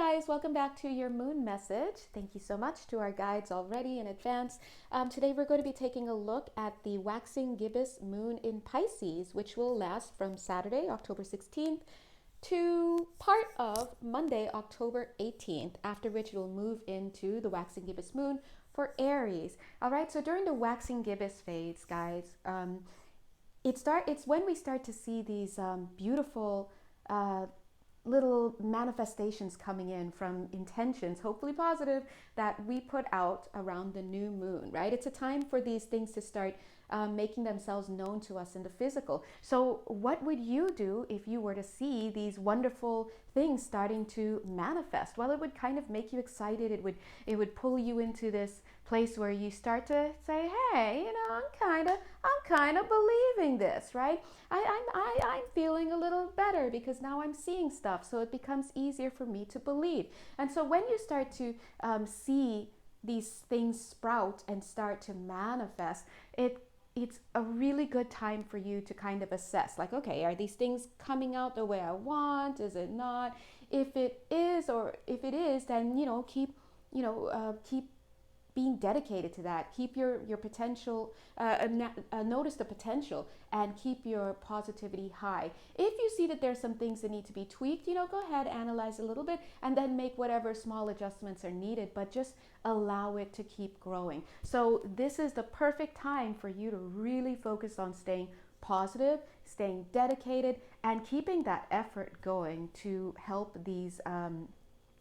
guys, welcome back to your moon message. Thank you so much to our guides already in advance. Today we're going to be taking a look at the waxing gibbous moon in Pisces, which will last from Saturday, October 16th to part of Monday, October 18th, after which it will move into the waxing gibbous moon for Aries. All right, so during the waxing gibbous phase, guys, it's when we start to see these beautiful little manifestations coming in from intentions, hopefully positive, that we put out around the new moon, right? It's a time for these things to start making themselves known to us in the physical. So what would you do if you were to see these wonderful things starting to manifest? Well, it would kind of make you excited. It would pull you into this place where you start to say, hey, I'm kind of believing this, right? I'm feeling a little better because now I'm seeing stuff, so it becomes easier for me to believe. And so when you start to see these things sprout and start to manifest, it's a really good time for you to kind of assess, like, okay, are these things coming out the way I want? Is it not? If it is, then keep being dedicated to that. Keep your potential, notice the potential, and keep your positivity high. If you see that there's some things that need to be tweaked, go ahead, analyze a little bit, and then make whatever small adjustments are needed, but just allow it to keep growing. So this is the perfect time for you to really focus on staying positive, staying dedicated, and keeping that effort going to help these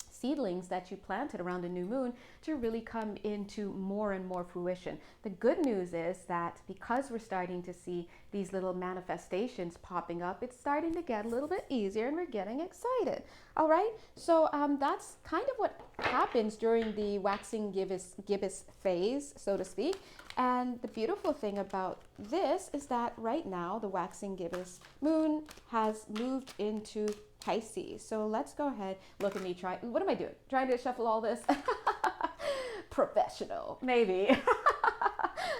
seedlings that you planted around the new moon to really come into more and more fruition. The good news is that because we're starting to see these little manifestations popping up, it's starting to get a little bit easier and we're getting excited. All right, so that's kind of what happens during the waxing gibbous phase, so to speak. And the beautiful thing about this is that right now the waxing gibbous moon has moved into Pisces. So let's go ahead. Look at me what am I doing? Trying to shuffle all this? Professional, maybe.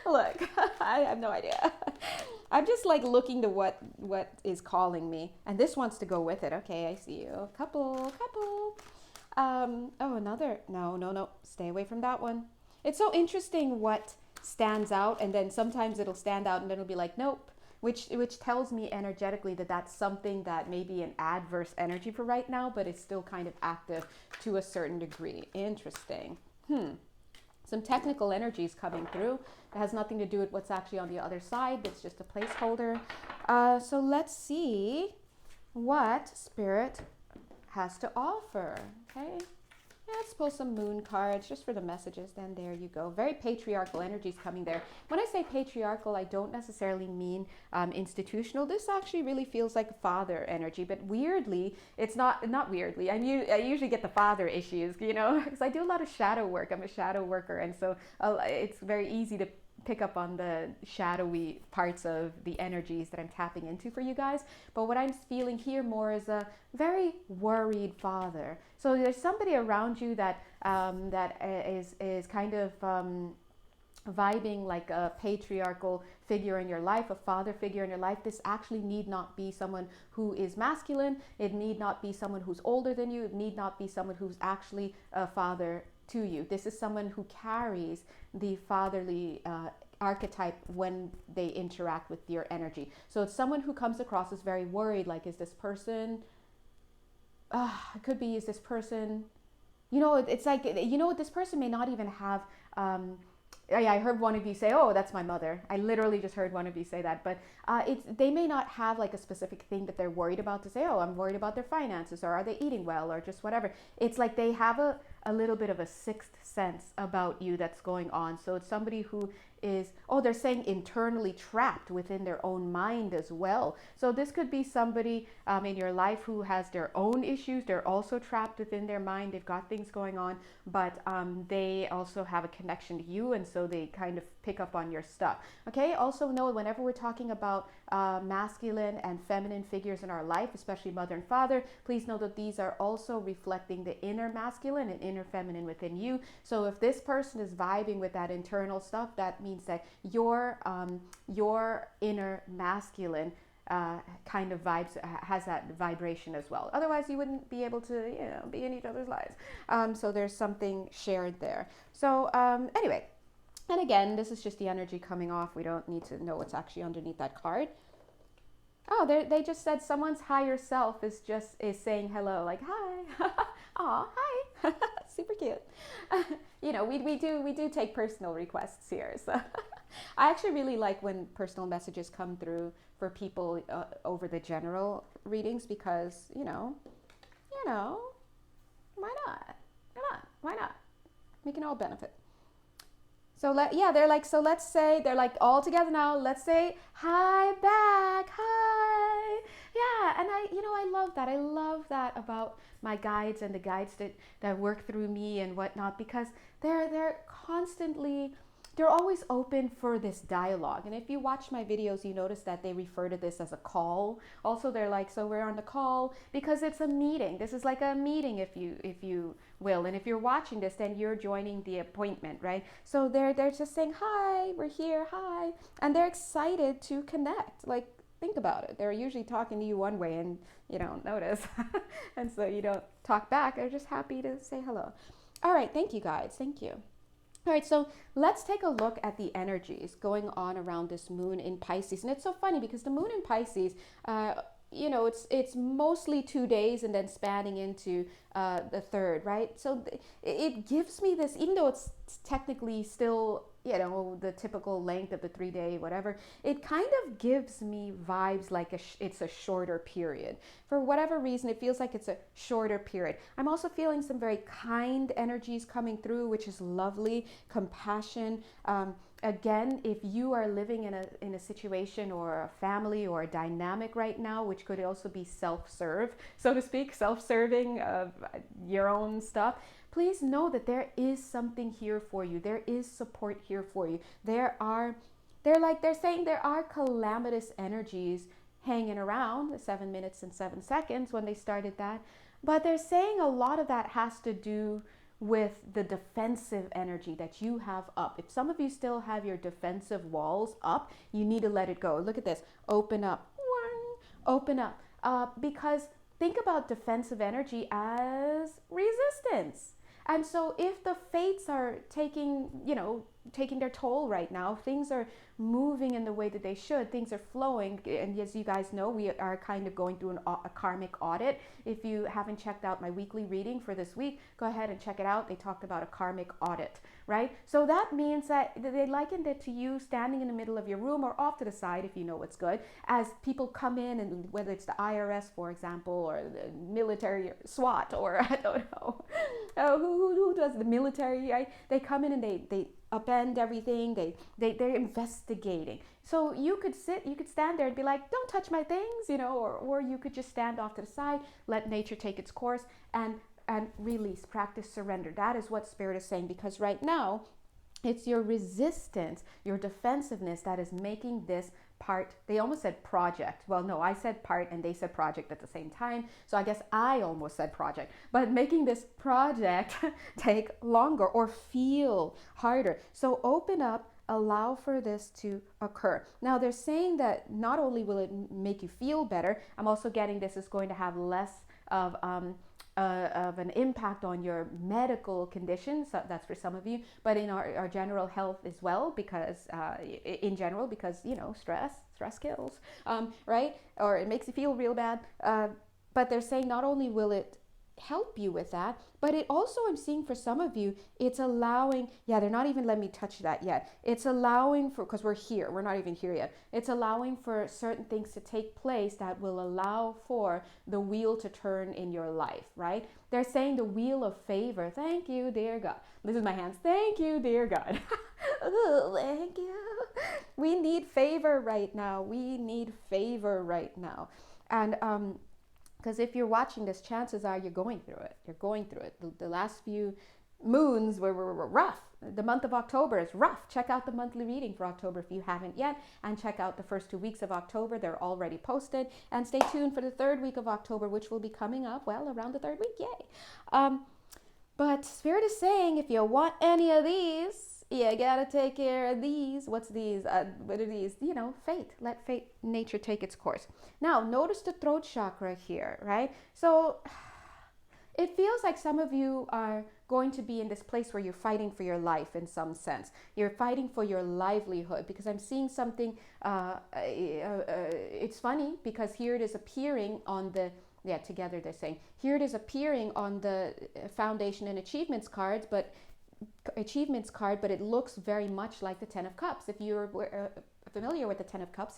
Look, I have no idea. I'm just like looking to what is calling me. And this wants to go with it. Okay, I see you. Couple. Oh, another. No. Stay away from that one. It's so interesting what stands out, and then sometimes it'll stand out and then it'll be like, nope. Which tells me energetically that that's something that may be an adverse energy for right now, but it's still kind of active to a certain degree. Interesting. Some technical energies coming through. It has nothing to do with what's actually on the other side. It's just a placeholder. So let's see what Spirit has to offer. Okay. Let's pull some moon cards just for the messages. Then there you go. Very patriarchal energies coming there. When I say patriarchal, I don't necessarily mean institutional. This actually really feels like father energy, but weirdly, it's not weirdly. I usually get the father issues, because I do a lot of shadow work. I'm a shadow worker, and so it's very easy to pick up on the shadowy parts of the energies that I'm tapping into for you guys. But what I'm feeling here more is a very worried father. So there's somebody around you that is kind of vibing like a patriarchal figure in your life, a father figure in your life. This actually need not be someone who is masculine. It need not be someone who's older than you. It need not be someone who's actually a father to you. This is someone who carries the fatherly archetype when they interact with your energy. So it's someone who comes across as very worried, like, is this person, it could be, is this person, it's like, this person may not even have, I heard one of you say, oh, that's my mother. I literally just heard one of you say that, but they may not have like a specific thing that they're worried about to say, oh, I'm worried about their finances, or are they eating well, or just whatever. It's like they have a little bit of a sixth sense about you that's going on. So it's somebody who is, they're saying internally trapped within their own mind as well. So this could be somebody in your life who has their own issues. They're also trapped within their mind. They've got things going on, but they also have a connection to you, and so they kind of pick up on your stuff. Okay, also know whenever we're talking about masculine and feminine figures in our life, especially mother and father, please know that these are also reflecting the inner masculine and inner feminine within you. So if this person is vibing with that internal stuff, that means that your inner masculine kind of vibes, has that vibration as well. Otherwise, you wouldn't be able to, be in each other's lives. So there's something shared there. So anyway, and again, this is just the energy coming off. We don't need to know what's actually underneath that card. Oh, they just said someone's higher self is saying hello, like hi. Aw, hi. Super cute. We do take personal requests here. So I actually really like when personal messages come through for people over the general readings, because why not? Why not? We can all benefit. So they're like, so let's say, they're like all together now. Let's say hi back, hi. Yeah, and I love that. I love that about my guides and the guides that work through me and whatnot, because they're constantly, they're always open for this dialogue. And if you watch my videos, you notice that they refer to this as a call. Also, they're like, so we're on the call because it's a meeting. This is like a meeting, if you will. And if you're watching this, then you're joining the appointment, right? So they're just saying, hi, we're here, hi. And they're excited to connect. Like, think about it. They're usually talking to you one way and you don't notice. And so you don't talk back. They're just happy to say hello. All right, thank you guys. Thank you. All right, so let's take a look at the energies going on around this moon in Pisces. And it's so funny because the moon in Pisces, it's mostly 2 days and then spanning into the third, right? So it gives me this, even though it's technically still, the typical length of the 3-day, whatever, it kind of gives me vibes like it's a shorter period. For whatever reason, it feels like it's a shorter period. I'm also feeling some very kind energies coming through, which is lovely. Compassion. Again, if you are living in a situation or a family or a dynamic right now, which could also be self-serve, so to speak, self-serving of your own stuff, please know that there is something here for you. There is support here for you. They're saying there are calamitous energies hanging around, the 7 minutes and 7 seconds when they started that. But they're saying a lot of that has to do with the defensive energy that you have up. If some of you still have your defensive walls up, you need to let it go. Look at this. Open up. Open up. Because think about defensive energy as resistance. And so if the fates are taking their toll right now, things are moving in the way that they should, things are flowing, and as you guys know, we are kind of going through a karmic audit. If you haven't checked out my weekly reading for this week, go ahead and check it out. They talked about a karmic audit, right? So that means that they likened it to you standing in the middle of your room or off to the side, if you know what's good, as people come in, and whether it's the IRS, for example, or the military, or SWAT, or I don't know, who does the military, right? They come in and they upend everything. They're investigating. So you could stand there and be like, don't touch my things, or you could just stand off to the side, let nature take its course, and release, practice surrender. That is what Spirit is saying, because right now it's your resistance, your defensiveness that is making this part. They almost said project. Well, no, I said part and they said project at the same time. So I guess I almost said project, but making this project take longer or feel harder. So open up, allow for this to occur. Now they're saying that not only will it make you feel better, I'm also getting this is going to have less of an impact on your medical conditions. So that's for some of you, but in our general health as well, because in general, because stress kills, right? Or it makes you feel real bad. But they're saying not only will it help you with that, but it also, I'm seeing for some of you, it's allowing, they're not even letting me touch that yet. It's allowing for, because we're not even here yet. It's allowing for certain things to take place that will allow for the wheel to turn in your life, right? They're saying the wheel of favor. Thank you, dear God. This is my hands. Thank you, dear God. Ooh, thank you. We need favor right now. We need favor right now. And, because if you're watching this, chances are you're going through it. You're going through it. The last few moons were rough. The month of October is rough. Check out the monthly reading for October if you haven't yet. And check out the first 2 weeks of October. They're already posted. And stay tuned for the 3rd week of October, which will be coming up, around the 3rd week. Yay. But Spirit is saying, if you want any of these, You gotta take care of these. What's these? What are these? You know, fate. Let fate, nature take its course. Now, notice the throat chakra here, right? So it feels like some of you are going to be in this place where you're fighting for your life in some sense. You're fighting for your livelihood, because I'm seeing something. It's funny because here it is appearing on the, yeah, together they're saying, here it is appearing on the foundation and achievements cards, but it looks very much like the Ten of Cups. If you're familiar with the Ten of Cups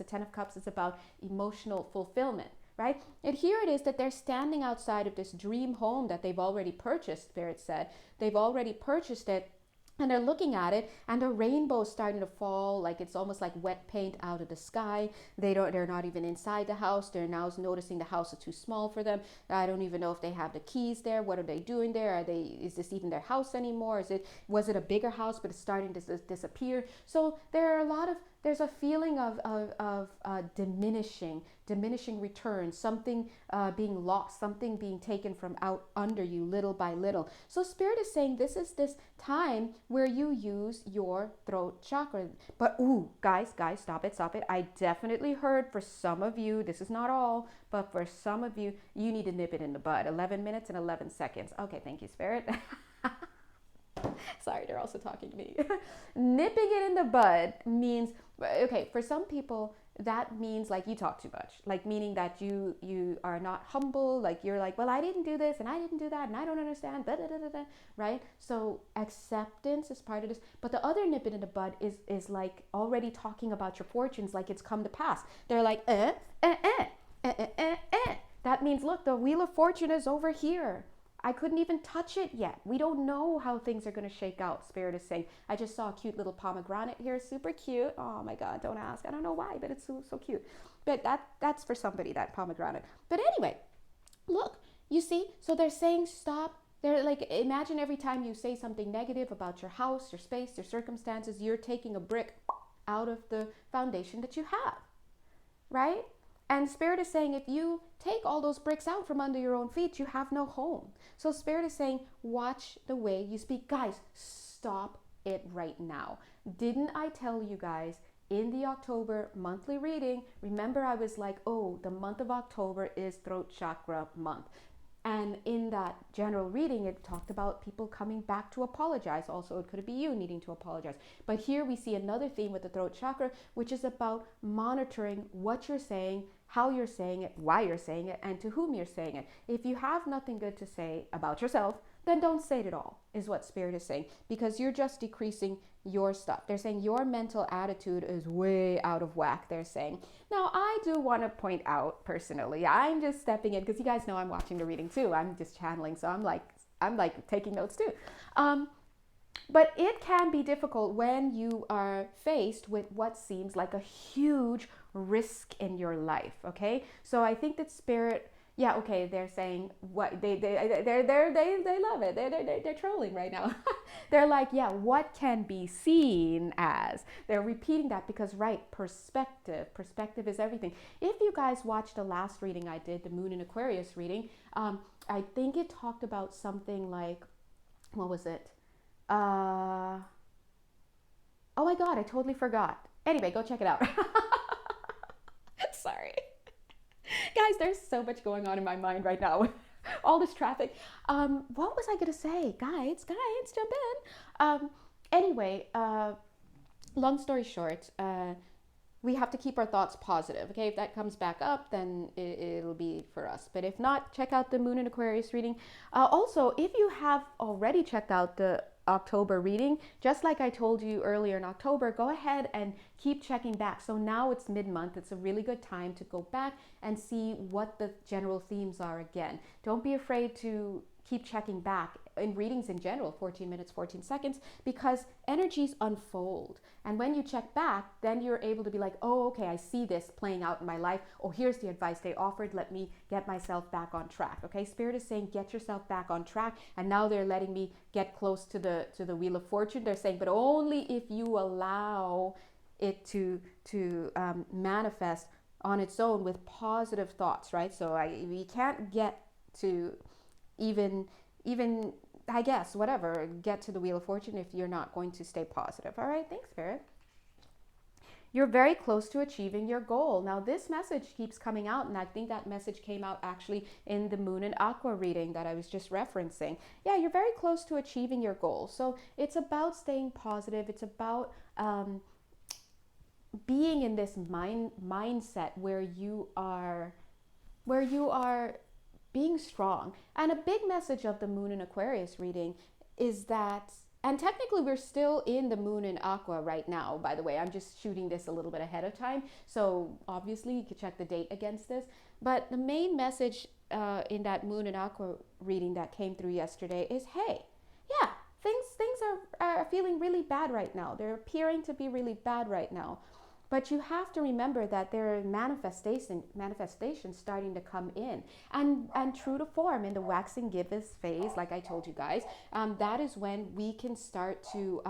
is about emotional fulfillment, right? And here it is that they're standing outside of this dream home that they've already purchased. Spirit said they've already purchased it, and they're looking at it, and a rainbow's starting to fall, like it's almost like wet paint out of the sky. They're not even inside the house. They're now noticing the house is too small for them. I don't even know if they have the keys there. What are they doing there? Is this even their house anymore? Was it a bigger house, but it's starting to disappear? So there's a feeling of diminishing returns, something being lost, something being taken from out under you little by little. So Spirit is saying this is this time where you use your throat chakra. But ooh, guys, stop it. I definitely heard for some of you, this is not all, but for some of you, you need to nip it in the bud. 11 minutes and 11 seconds. Okay, thank you, Spirit. Sorry, they're also talking to me. Nipping it in the bud means, okay, for some people, that means like you talk too much, like meaning that you are not humble, like you're like, well, I didn't do this and I didn't do that and I don't understand, right? So acceptance is part of this. But the other nip it in the bud is like already talking about your fortunes like it's come to pass. They're like, That means, look, the Wheel of Fortune is over here. I couldn't even touch it yet. We don't know how things are going to shake out, Spirit is saying. I just saw a cute little pomegranate here, super cute. Oh my God, don't ask. I don't know why, but it's so cute. But that's for somebody, that pomegranate. But anyway, look, you see, so they're saying stop. They're like, imagine every time you say something negative about your house, your space, your circumstances, you're taking a brick out of the foundation that you have, right? And Spirit is saying, if you take all those bricks out from under your own feet, you have no home. So Spirit is saying, watch the way you speak. Guys, stop it right now. Didn't I tell you guys in the October monthly reading, remember I was like, oh, the month of October is throat chakra month. And in that general reading, it talked about people coming back to apologize. Also, it could be you needing to apologize. But here we see another theme with the throat chakra, which is about monitoring what you're saying, how you're saying it, why you're saying it, and to whom you're saying it. If you have nothing good to say about yourself, then don't say it at all, is what Spirit is saying, because you're just decreasing your stuff. They're saying your mental attitude is way out of whack, they're saying. Now, I do want to point out personally, I'm just stepping in, because you guys know I'm watching the reading too. I'm just channeling, so I'm like taking notes too. But it can be difficult when you are faced with what seems like a huge risk in your life, okay? So I think that Spirit, yeah, okay, they're saying what they love it. They're trolling right now. They're like, yeah, what can be seen as? They're repeating that because, right, perspective is everything. If you guys watched the last reading I did, the Moon in Aquarius reading, I think it talked about something like, what was it? Oh my God, I totally forgot. Anyway, go check it out. Sorry. Guys, there's so much going on in my mind right now. All this traffic. What was I going to say? Guys, jump in. Anyway, long story short, we have to keep our thoughts positive. Okay, if that comes back up, then it'll be for us. But if not, check out the Moon in Aquarius reading. Also, if you have already checked out the October reading, just like I told you earlier in October, go ahead and keep checking back. So now it's mid-month. It's a really good time to go back and see what the general themes are again. Don't be afraid to keep checking back in readings in general, 14 minutes, 14 seconds, because energies unfold. And when you check back, then you're able to be like, oh, okay, I see this playing out in my life. Oh, here's the advice they offered. Let me get myself back on track. Okay, Spirit is saying, get yourself back on track. And now they're letting me get close to the Wheel of Fortune. They're saying, but only if you allow it to manifest on its own with positive thoughts, right? So we can't get to even I guess, whatever, get to the Wheel of Fortune if you're not going to stay positive. All right, thanks, Spirit. You're very close to achieving your goal. Now, this message keeps coming out, and I think that message came out actually in the Moon and Aqua reading that I was just referencing. Yeah, you're very close to achieving your goal. So it's about staying positive. It's about being in this mindset where you are being strong. And a big message of the Moon and Aquarius reading is that, and technically we're still in the Moon and Aqua right now, by the way. I'm just shooting this a little bit ahead of time, so obviously you could check the date against this. But the main message in that Moon and Aqua reading that came through yesterday is, hey, yeah, things are feeling really bad right now. They're appearing to be really bad right now. But you have to remember that there are manifestations starting to come in. And true to form, in the waxing gibbous phase, like I told you guys, that is when we can start to,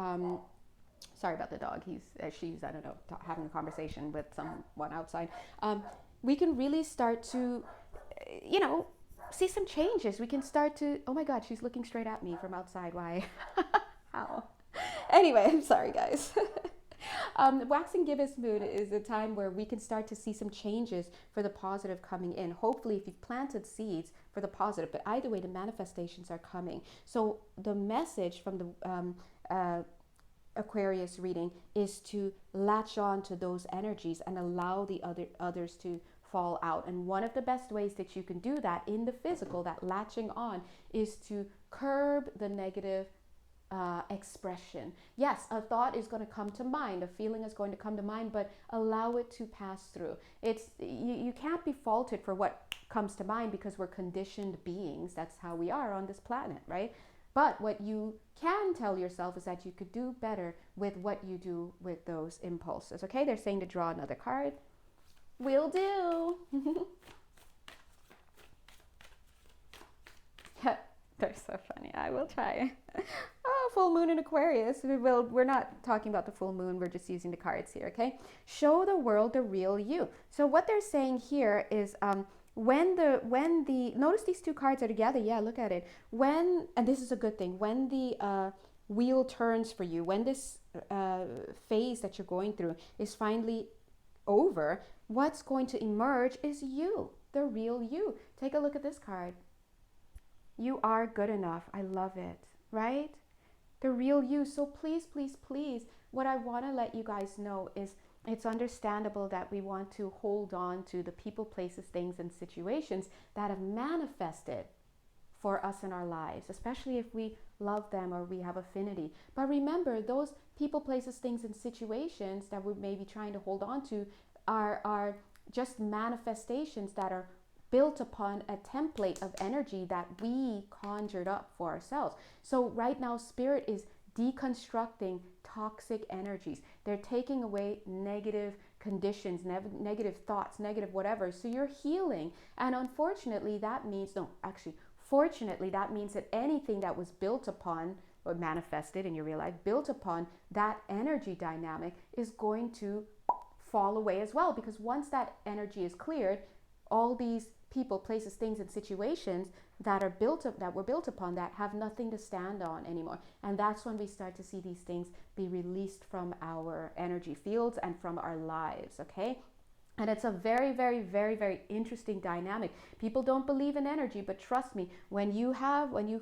sorry about the dog, she's, I don't know, having a conversation with someone outside. We can really start to, see some changes. We can start to, oh my God, she's looking straight at me from outside. Why? How? Anyway, I'm sorry, guys. Waxing gibbous moon is a time where we can start to see some changes for the positive coming in. Hopefully, if you've planted seeds for the positive, but either way, the manifestations are coming. So the message from the Aquarius reading is to latch on to those energies and allow the others to fall out. And one of the best ways that you can do that in the physical, that latching on, is to curb the negative expression. Yes, a thought is going to come to mind, a feeling is going to come to mind, but allow it to pass through. It's you can't be faulted for what comes to mind because we're conditioned beings. That's how we are on this planet, right? But what you can tell yourself is that you could do better with what you do with those impulses. Okay, they're saying to draw another card. Will do. They're so funny. I will try. Oh, full moon in Aquarius. We're not talking about the full moon. We're just using the cards here, okay? Show the world the real you. So what they're saying here is when the notice these two cards are together. Yeah, look at it. And this is a good thing. When the wheel turns for you, when this phase that you're going through is finally over, what's going to emerge is you, the real you. Take a look at this card. You are good enough. I love it, right? The real you. So please, please, please, what I want to let you guys know is it's understandable that we want to hold on to the people, places, things, and situations that have manifested for us in our lives, especially if we love them or we have affinity. But remember, those people, places, things, and situations that we may be trying to hold on to are just manifestations that are built upon a template of energy that we conjured up for ourselves. So right now, Spirit is deconstructing toxic energies. They're taking away negative conditions, negative thoughts, negative whatever. So you're healing. And unfortunately, fortunately, that means that anything that was built upon or manifested in your real life, built upon that energy dynamic, is going to fall away as well. Because once that energy is cleared, all these people, places, things, and situations that were built upon that have nothing to stand on anymore. And that's when we start to see these things be released from our energy fields and from our lives, okay? And it's a very, very, very, very interesting dynamic. People don't believe in energy, but trust me, when you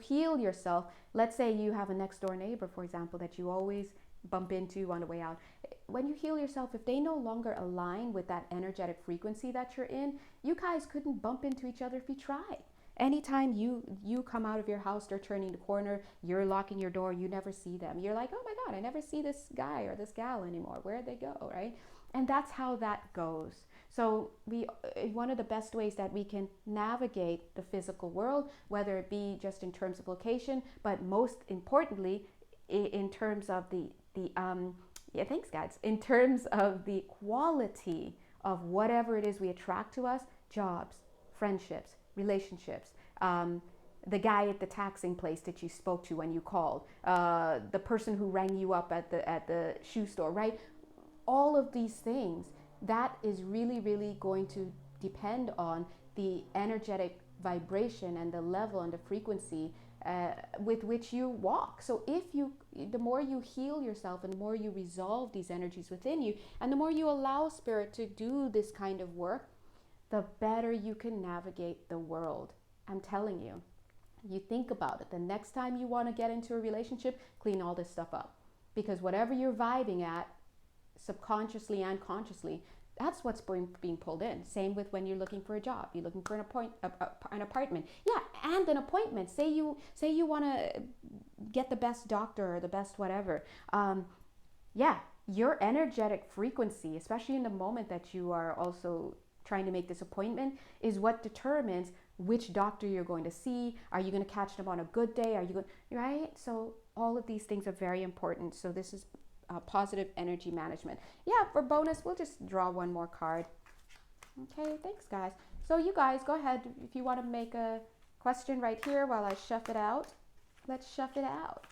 heal yourself, let's say you have a next door neighbor, for example, that you always bump into on the way out. When you heal yourself, if they no longer align with that energetic frequency that you're in, you guys couldn't bump into each other if you tried. Anytime you come out of your house, they're turning the corner, you're locking your door, you never see them. You're like, oh my God, I never see this guy or this gal anymore. Where'd they go, right? And that's how that goes. So one of the best ways that we can navigate the physical world, whether it be just in terms of location, but most importantly, in terms of thanks guys, in terms of the quality of whatever it is we attract to us, jobs, friendships, relationships, the guy at the taxing place that you spoke to when you called, the person who rang you up at the shoe store, right? All of these things, that is really, really going to depend on the energetic vibration and the level and the frequency with which you walk. So the more you heal yourself and the more you resolve these energies within you, and the more you allow spirit to do this kind of work, the better you can navigate the world. I'm telling you. You think about it. The next time you want to get into a relationship, clean all this stuff up. Because whatever you're vibing at, subconsciously and consciously, that's what's being pulled in. Same with when you're looking for a job, you're looking for an apartment. Yeah, and an appointment. Say you want to get the best doctor or the best whatever. Yeah, your energetic frequency, especially in the moment that you are also trying to make this appointment, is what determines which doctor you're going to see. Are you going to catch them on a good day? Are you going, right? So all of these things are very important. So this is positive energy management. Yeah, for bonus, we'll just draw one more card. Okay, thanks guys. So you guys go ahead if you want to make a question right here while I shuff it out. Let's shuff it out.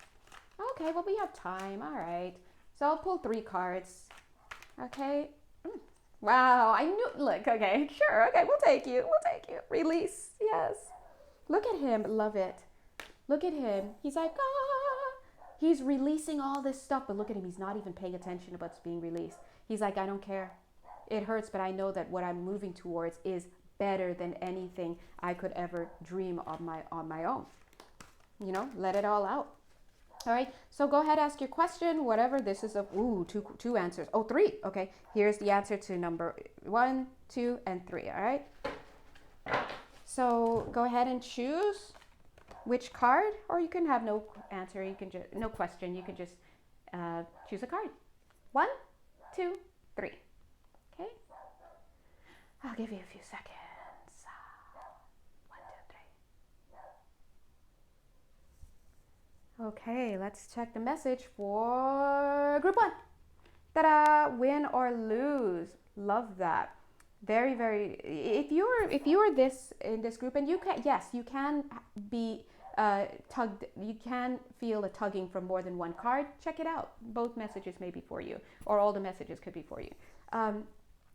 Okay, well we have time. All right. So I'll pull 3 cards. Okay. Wow, I knew, look, okay, sure, okay, we'll take you. Release, yes. Look at him, love it. Look at him, he's like, he's releasing all this stuff, but look at him, he's not even paying attention to what's being released. He's like, I don't care. It hurts, but I know that what I'm moving towards is better than anything I could ever dream on my own. You know, let it all out. All right, so go ahead, ask your question, whatever. This is two answers. Oh, 3. Okay, here's the answer to number 1, 2, and 3. All right. So go ahead and choose which card, or you can have no answer. You can just no question. You can just choose a card. 1, 2, 3. Okay. I'll give you a few seconds. 1, 2, 3. Okay, let's check the message for group 1. Ta-da! Win or lose. Love that. Very, very. If you're this in this group, and you can be tugged. You can feel a tugging from more than one card. Check it out. Both messages may be for you, or all the messages could be for you.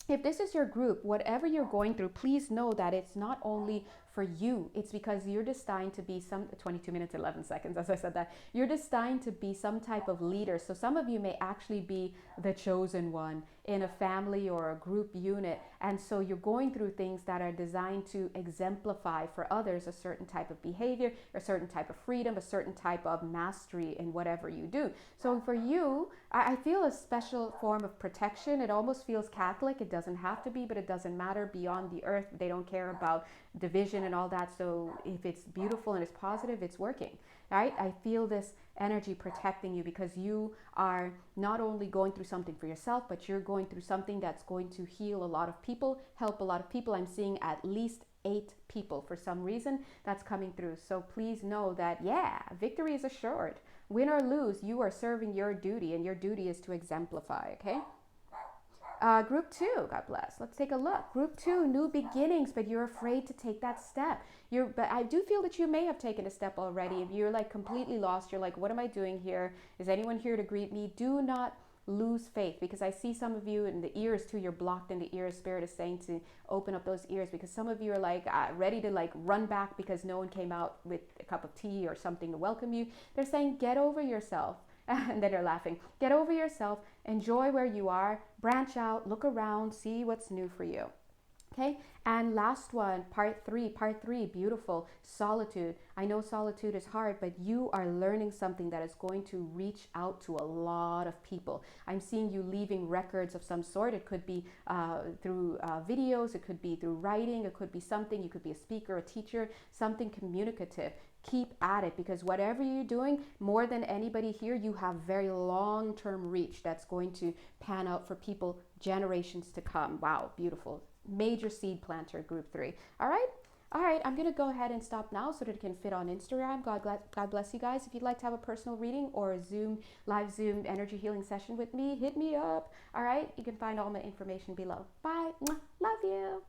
If this is your group, whatever you're going through, please know that it's not only for you. It's because you're destined to be 22 minutes, 11 seconds, as I said that. You're destined to be some type of leader. So some of you may actually be the chosen one in a family or a group unit. And so you're going through things that are designed to exemplify for others a certain type of behavior, a certain type of freedom, a certain type of mastery in whatever you do. So for you, I feel a special form of protection. It almost feels Catholic. It doesn't have to be, but it doesn't matter. Beyond the earth, they don't care about division and all that. So if it's beautiful and it's positive, it's working. Right? I feel this energy protecting you because you are not only going through something for yourself, but you're going through something that's going to heal a lot of people, help a lot of people. I'm seeing at least 8 people for some reason that's coming through. So please know that, yeah, victory is assured. Win or lose, you are serving your duty, and your duty is to exemplify, okay? Group 2, God bless. Let's take a look. Group 2, new beginnings, but you're afraid to take that step. But I do feel that you may have taken a step already. If you're like completely lost, you're like, what am I doing here? Is anyone here to greet me? Do not lose faith, because I see some of you in the ears too. You're blocked in the ears. Spirit is saying to open up those ears, because some of you are like ready to like run back because no one came out with a cup of tea or something to welcome you. They're saying, get over yourself. And then they're laughing. Get over yourself. Enjoy where you are. Branch out. Look around. See what's new for you. Okay. And last one, part 3. Part 3, beautiful. Solitude. I know solitude is hard, but you are learning something that is going to reach out to a lot of people. I'm seeing you leaving records of some sort. It could be through videos. It could be through writing. It could be something. You could be a speaker, a teacher, something communicative. Keep at it, because whatever you're doing, more than anybody here, you have very long-term reach that's going to pan out for people generations to come. Wow, beautiful. Major seed planter, group 3. All right, I'm gonna go ahead and stop now so that it can fit on Instagram. God bless you guys. If you'd like to have a personal reading or a live Zoom energy healing session with me, hit me up. All right, you can find all my information below. Bye. Love you.